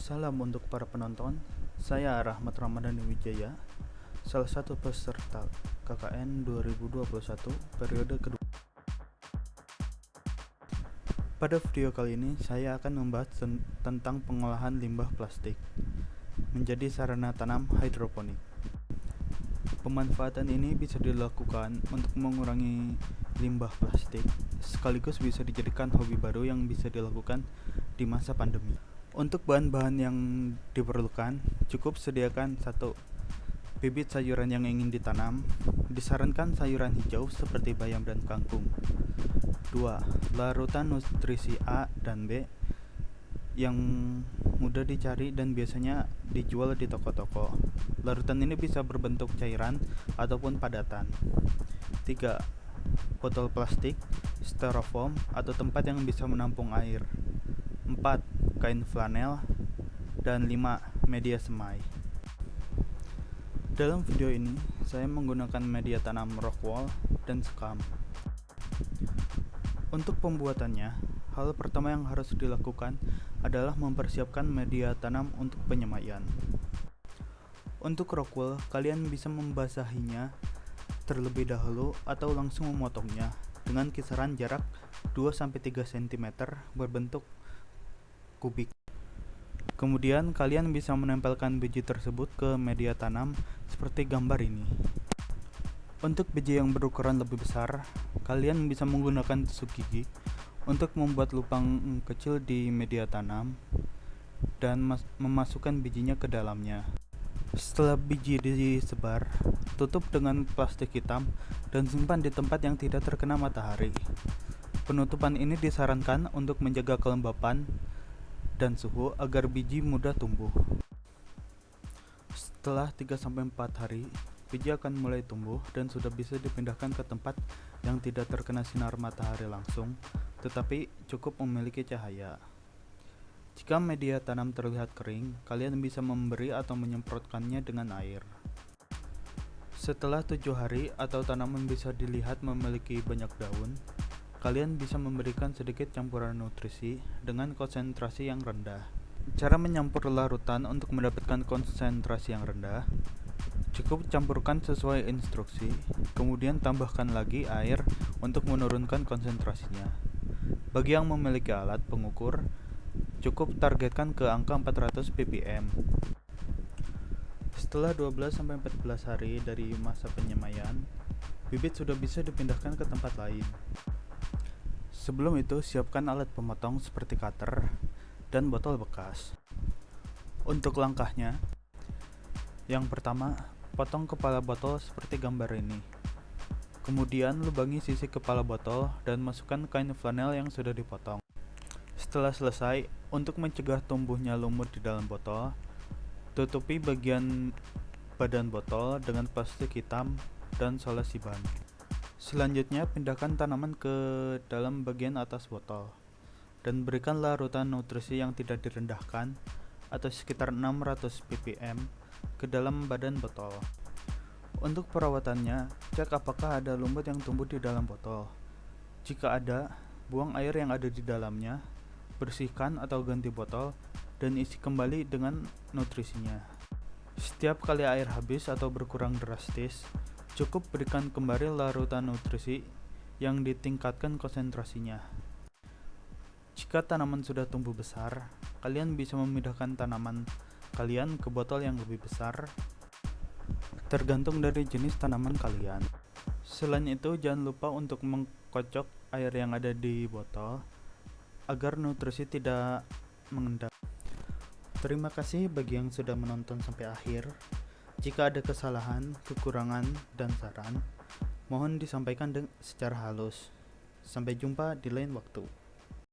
Salam untuk para penonton, saya Rahmat Ramadhani Wijaya, salah satu peserta KKN 2021 periode kedua. Pada video kali ini, saya akan membahas tentang pengolahan limbah plastik menjadi sarana tanam hidroponik. Pemanfaatan ini bisa dilakukan untuk mengurangi limbah plastik, sekaligus bisa dijadikan hobi baru yang bisa dilakukan di masa pandemi. Untuk bahan-bahan yang diperlukan, cukup sediakan 1. Bibit sayuran yang ingin ditanam. Disarankan sayuran hijau seperti bayam dan kangkung. 2. Larutan nutrisi A dan B yang mudah dicari dan biasanya dijual di toko-toko. Larutan ini bisa berbentuk cairan ataupun padatan. 3. Botol plastik, styrofoam atau tempat yang bisa menampung air. 4. Kain flanel. Dan 5. Media semai. Dalam video ini, saya menggunakan media tanam rockwool dan sekam. Untuk pembuatannya, hal pertama yang harus dilakukan adalah mempersiapkan media tanam untuk penyemaian. Untuk rockwool, kalian bisa membasahinya terlebih dahulu atau langsung memotongnya dengan kisaran jarak 2-3 cm berbentuk kubik. Kemudian kalian bisa menempelkan biji tersebut ke media tanam seperti gambar ini. Untuk biji yang berukuran lebih besar, kalian bisa menggunakan tusuk gigi untuk membuat lubang kecil di media tanam dan memasukkan bijinya ke dalamnya. Setelah biji disebar, tutup dengan plastik hitam dan simpan di tempat yang tidak terkena matahari. Penutupan ini disarankan untuk menjaga kelembapan dan suhu agar biji mudah tumbuh. Setelah 3-4 hari, biji akan mulai tumbuh dan sudah bisa dipindahkan ke tempat yang tidak terkena sinar matahari langsung, tetapi cukup memiliki cahaya. Jika media tanam terlihat kering, kalian bisa memberi atau menyemprotkannya dengan air. Setelah 7 hari atau tanaman bisa dilihat memiliki banyak daun, kalian bisa memberikan sedikit campuran nutrisi dengan konsentrasi yang rendah. Cara menyampur larutan untuk mendapatkan konsentrasi yang rendah, cukup campurkan sesuai instruksi, kemudian tambahkan lagi air untuk menurunkan konsentrasinya. Bagi yang memiliki alat pengukur, cukup targetkan ke angka 400 ppm. Setelah 12-14 hari dari masa penyemaian, bibit sudah bisa dipindahkan ke tempat lain. Sebelum itu, siapkan alat pemotong seperti cutter dan botol bekas. Untuk langkahnya, yang pertama, potong kepala botol seperti gambar ini. Kemudian lubangi sisi kepala botol dan masukkan kain flanel yang sudah dipotong. Setelah selesai, untuk mencegah tumbuhnya lumut di dalam botol, tutupi bagian badan botol dengan plastik hitam dan solasi ban. Selanjutnya, pindahkan tanaman ke dalam bagian atas botol dan berikan larutan nutrisi yang tidak direndahkan atau sekitar 600 ppm ke dalam badan botol. Untuk perawatannya, cek apakah ada lumut yang tumbuh di dalam botol. Jika ada, buang air yang ada di dalamnya, bersihkan atau ganti botol, dan isi kembali dengan nutrisinya. Setiap kali air habis atau berkurang drastis, cukup berikan kembali larutan nutrisi yang ditingkatkan konsentrasinya. Jika tanaman sudah tumbuh besar, kalian bisa memindahkan tanaman kalian ke botol yang lebih besar, tergantung dari jenis tanaman kalian. Selain itu, jangan lupa untuk mengkocok air yang ada di botol agar nutrisi tidak mengendap. Terima kasih bagi yang sudah menonton sampai akhir. Jika ada kesalahan, kekurangan, dan saran, mohon disampaikan secara halus. Sampai jumpa di lain waktu.